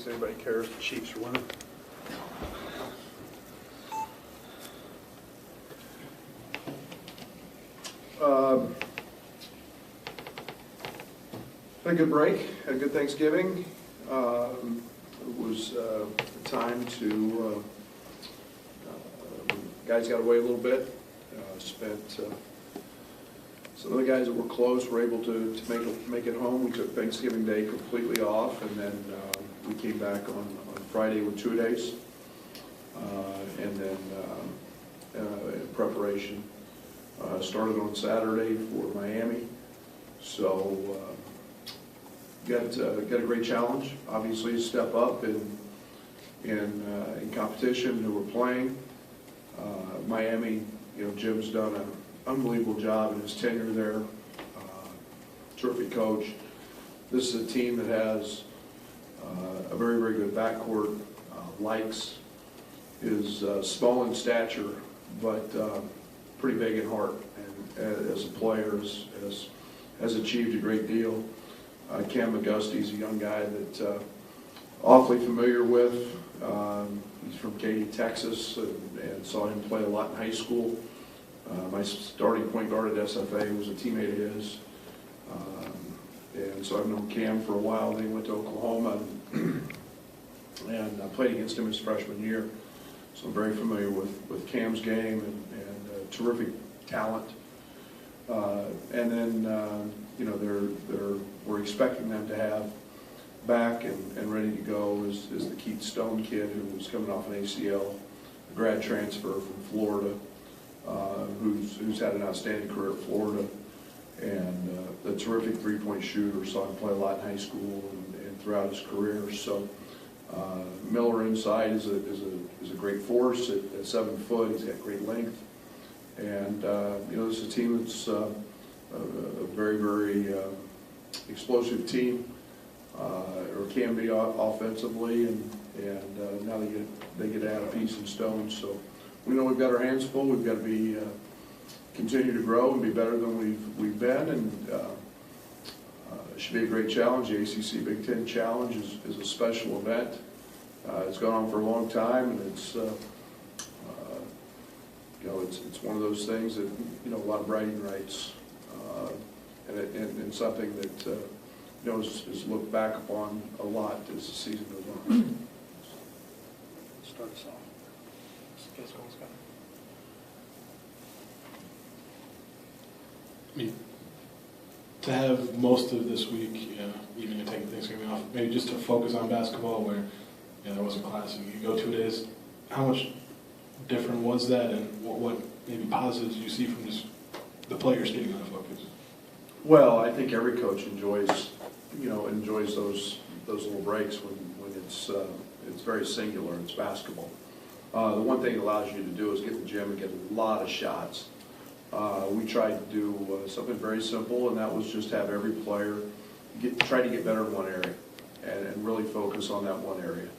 anybody cares, the Chiefs are winning. Had a good break, had a good Thanksgiving. It was a time to, guys got away a little bit, some of the guys that were close were able to make it home. We took Thanksgiving Day completely off, and then we came back on Friday with 2 days, and then in preparation started on Saturday for Miami. So got a great challenge. Obviously, to step up in competition who we're playing. Miami, Jim's done an unbelievable job in his tenure there. Terrific coach. This is a team that has a very, very good backcourt. Likes is small in stature, but pretty big in heart, and as a player has achieved a great deal. Cam McGusty's a young guy that awfully familiar with. He's from Katy, Texas, and saw him play a lot in high school. My starting point guard at SFA was a teammate of his. And so I've known Cam for a while. Then he went to Oklahoma and I played against him his freshman year. So I'm very familiar with Cam's game and terrific talent. And then, we're expecting them to have back and ready to go is the Keith Stone kid who was coming off an ACL, a grad transfer from Florida, who's had an outstanding career at Florida, and a terrific three-point shooter. Saw him play a lot in high school and throughout his career. So Miller inside is a great force at 7 foot. He's got great length, and this is a team that's a very, very explosive team, or can be offensively, and now they get to add a piece in Stone. So we know we've got our hands full. We've got to be continue to grow and be better than we've been, and it should be a great challenge. The ACC Big Ten Challenge is a special event. It's gone on for a long time, and it's one of those things that a lot of bragging rights, and something that is looked back upon a lot as the season goes on. Start us off. I mean, to have most of this week, even you're taking Thanksgiving off, maybe just to focus on basketball where there wasn't class and you go 2 days, how much different was that, and what maybe positives you see from just the players getting on focus? Well, I think every coach enjoys those little breaks when it's very singular. It's basketball. The one thing it allows you to do is get in the gym and get a lot of shots. We tried to do something very simple, and that was just have every player try to get better in one area, and really focus on that one area,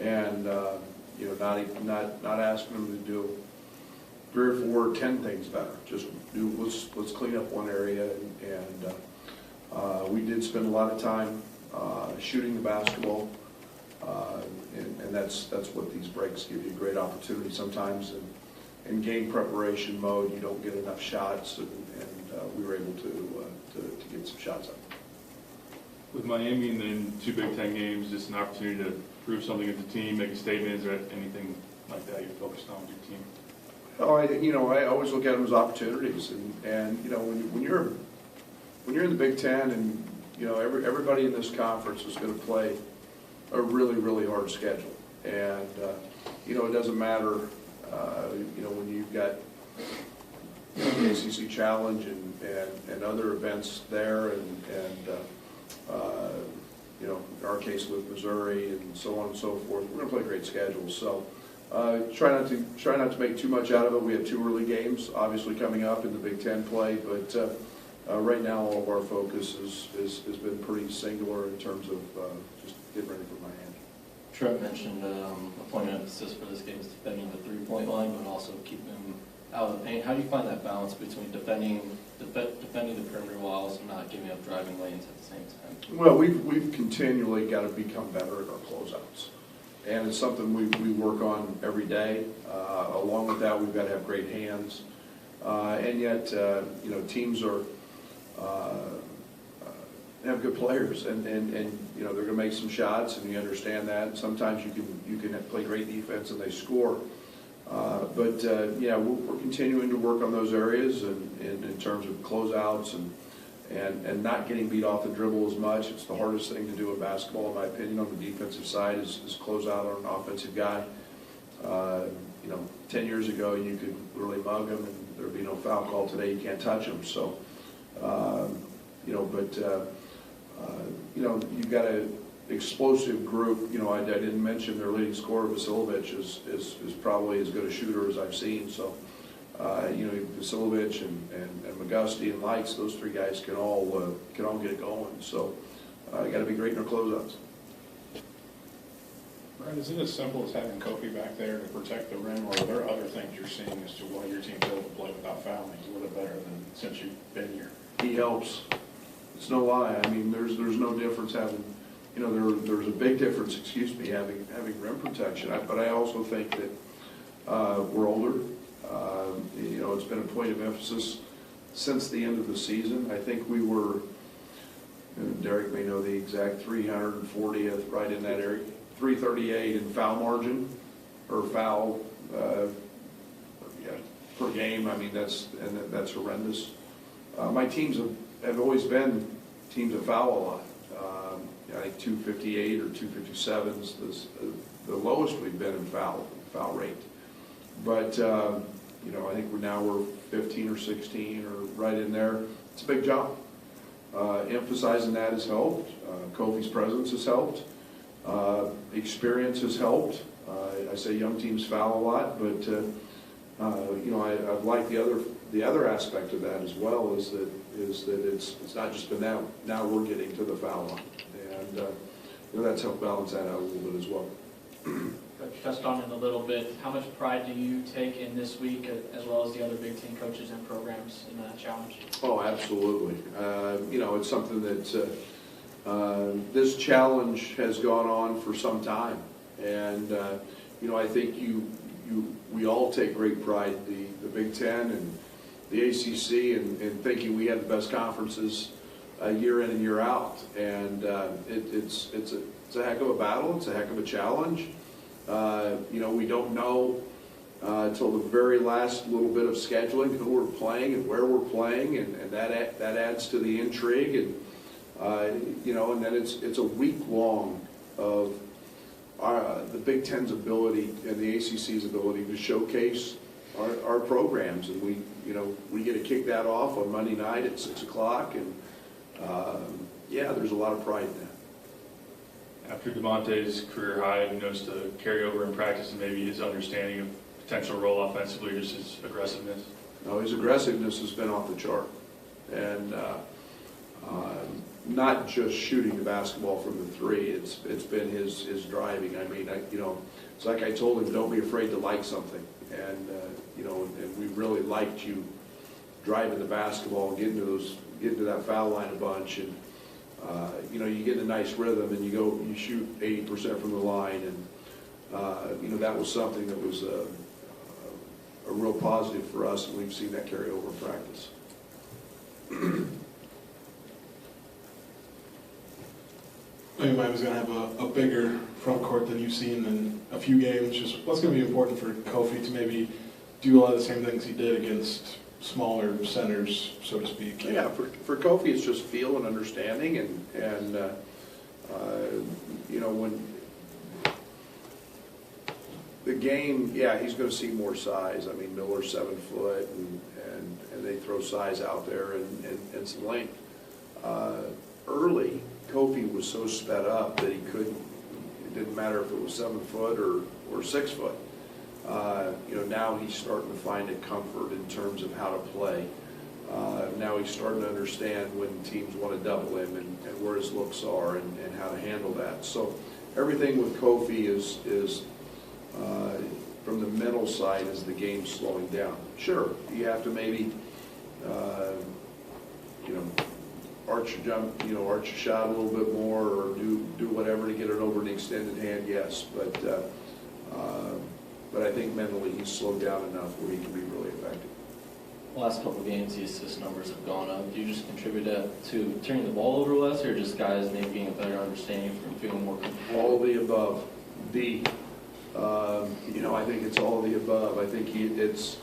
and not asking them to do 3 or 4 or 10 things better. Just let's clean up one area, and we did spend a lot of time shooting the basketball, and that's what these breaks give you, a great opportunity sometimes. In game preparation mode, you don't get enough shots, and we were able to get some shots up. With Miami and then 2 Big Ten games, just an opportunity to prove something as a team, make a statement. Is there anything like that you're focused on with your team? Oh, I always look at them as opportunities, and when you're in the Big Ten, and everybody in this conference is going to play a really, really hard schedule, and it doesn't matter. When you've got the ACC Challenge and other events there, and in our case with Missouri and so on and so forth, we're going to play a great schedule. So try not to make too much out of it. We have 2 early games obviously coming up in the Big Ten play, but right now all of our focus has been pretty singular in terms of just getting ready for Miami. Trent mentioned a point of emphasis for this game is defending the 3-point line, but also keeping them out of the paint. How do you find that balance between defending defending the perimeter while also not giving up driving lanes at the same time? Well, we've continually got to become better at our closeouts. And it's something we work on every day. Along with that, we've got to have great hands. And yet, teams have good players, and they're going to make some shots, and you understand that. Sometimes you can play great defense and they score. But we're continuing to work on those areas, and in terms of closeouts and not getting beat off the dribble as much. It's the hardest thing to do in basketball, in my opinion, on the defensive side is close out on an offensive guy. 10 years ago you could really mug him and there'd be no foul call. Today you can't touch him. So, you've got an explosive group. I didn't mention their leading scorer, Vasilovich, is probably as good a shooter as I've seen. So, Vasilovich and McGusty and Lights, those three guys can all get it going. So, you got to be great in their closeouts. Brian, is it as simple as having Kofi back there to protect the rim, or are there other things you're seeing as to why your team's able to play without fouling a little better than since you've been here? He helps. It's no lie. I mean, there's no difference having, there's a big difference, having rim protection. But I also think that we're older. It's been a point of emphasis since the end of the season. I think we were, Derek may know the exact 340th, right in that area, 338 in foul margin, or foul per game. I mean, that's horrendous. My teams have always been teams that foul a lot. I think 258 or 257 is the lowest we've been in foul rate. But I think we're 15 or 16 or right in there. It's a big job. Emphasizing that has helped. Kofi's presence has helped. Experience has helped. I say young teams foul a lot, but I've liked the other aspect of that as well is that it's not just been that. Now we're getting to the foul line, and that's helped balance that out a little bit as well. Coach touched on it a little bit. How much pride do you take in this week, as well as the other Big Ten coaches and programs in that challenge? Oh, absolutely. It's something that this challenge has gone on for some time, and I think we all take great pride, the Big Ten and the ACC, in thinking we have the best conferences year in and year out, and it's a heck of a battle. It's a heck of a challenge. We don't know until the very last little bit of scheduling who we're playing and where we're playing, and that adds to the intrigue. And then it's a week long of the Big Ten's ability and the ACC's ability to showcase our programs, and we get to kick that off on Monday night at 6 o'clock, and there's a lot of pride in that. After DeMonte's career high, have you noticed a carryover in practice and maybe his understanding of potential role offensively, or just his aggressiveness? No, his aggressiveness has been off the chart, and not just shooting the basketball from the three. It's been his driving. I mean, it's like I told him, don't be afraid to like something, and and we really liked you driving the basketball, getting to that foul line a bunch, and you get in a nice rhythm, and you shoot 80% from the line, and that was something that was a real positive for us, and we've seen that carry over in practice. Maybe Miami's going to have a bigger front court than you've seen in a few games. Just what's going to be important for Kofi to maybe do a lot of the same things he did against smaller centers, so to speak? Yeah, for Kofi, it's just feel and understanding, and when the game, he's going to see more size. I mean, Miller's 7 foot, and they throw size out there and some length. Early, Kofi was so sped up that it didn't matter if it was 7 foot or 6 foot. Now he's starting to find a comfort in terms of how to play. Now he's starting to understand when teams want to double him and where his looks are and how to handle that. So everything with Kofi is from the mental side, is the game slowing down. Sure, you have to maybe arch your jump, arch your shot a little bit more, or do whatever to get it over an extended hand, yes. But I think mentally he's slowed down enough where he can be really effective. The last couple of games, the assist numbers have gone up. Do you just contribute that to turning the ball over less, or just guys maybe getting a better understanding from feeling more comfortable? All of the above. I think it's all of the above. I think it's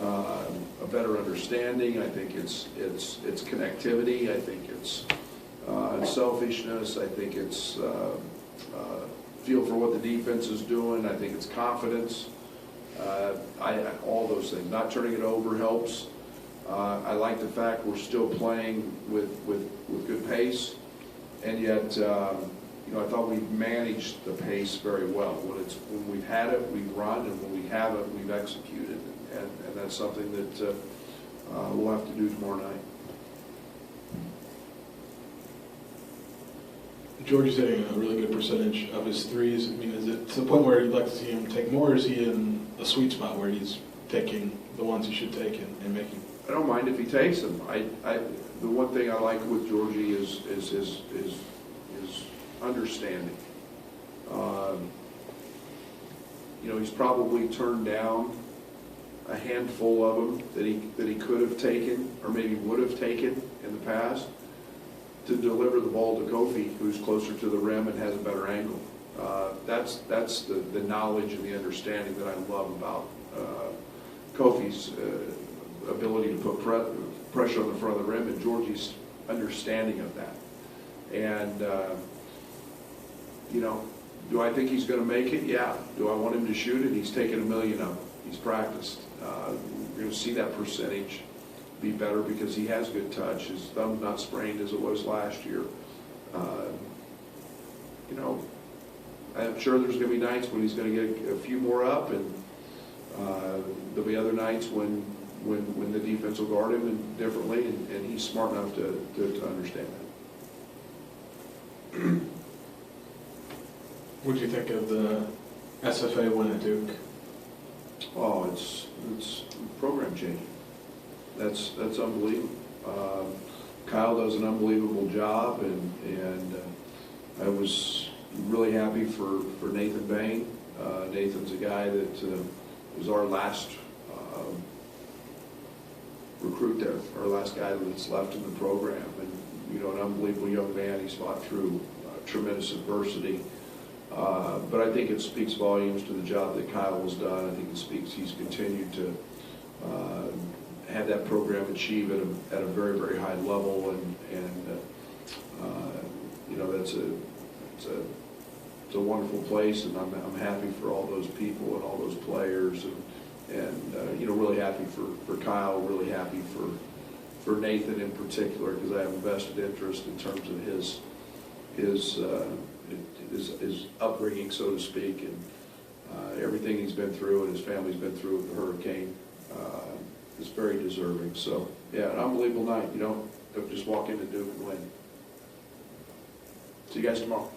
a better understanding. I think it's connectivity. I think it's selfishness. I think it's feel for what the defense is doing. I think it's confidence. All those things. Not turning it over helps. I like the fact we're still playing with good pace, and yet I thought we've managed the pace very well. When we've had it, we've run, and when we haven't, we've executed, and that's something that we'll have to do tomorrow night. George is hitting a really good percentage of his threes. I mean, is it to the point where you'd like to see him take more, or is he in a sweet spot where he's taking the ones he should take and making? I don't mind if he takes them. The one thing I like with Georgie is his understanding. He's probably turned down a handful of them that he could have taken, or maybe would have taken in the past, to deliver the ball to Kofi, who's closer to the rim and has a better angle. That's the knowledge and the understanding that I love about Kofi's ability to put pressure on the front of the rim, and Georgie's understanding of that. And do I think he's going to make it? Yeah. Do I want him to shoot it? He's taken a million of them. He's practiced. We're going to see that percentage be better because he has good touch. His thumb's not sprained as it was last year. I'm sure there's going to be nights when he's going to get a few more up, and there'll be other nights when the defense will guard him differently, and he's smart enough to understand that. What do you think of the SFA win at Duke? Oh, it's program changing. That's unbelievable. Kyle does an unbelievable job, and I was really happy for Nathan Bain. Nathan's a guy that was our last recruit there, our last guy that's left in the program, and an unbelievable young man. He's fought through tremendous adversity. But I think it speaks volumes to the job that Kyle has done. I think it speaks he's continued to have that program achieve at a very, very high level, and it's a wonderful place, and I'm happy for all those people and all those players, and really happy for Kyle, really happy for Nathan in particular, because I have a vested interest in terms of his upbringing, so to speak, and everything he's been through and his family's been through with the hurricane. Is very deserving. So, yeah, an unbelievable night. You don't just walk into Duke and win. See you guys tomorrow.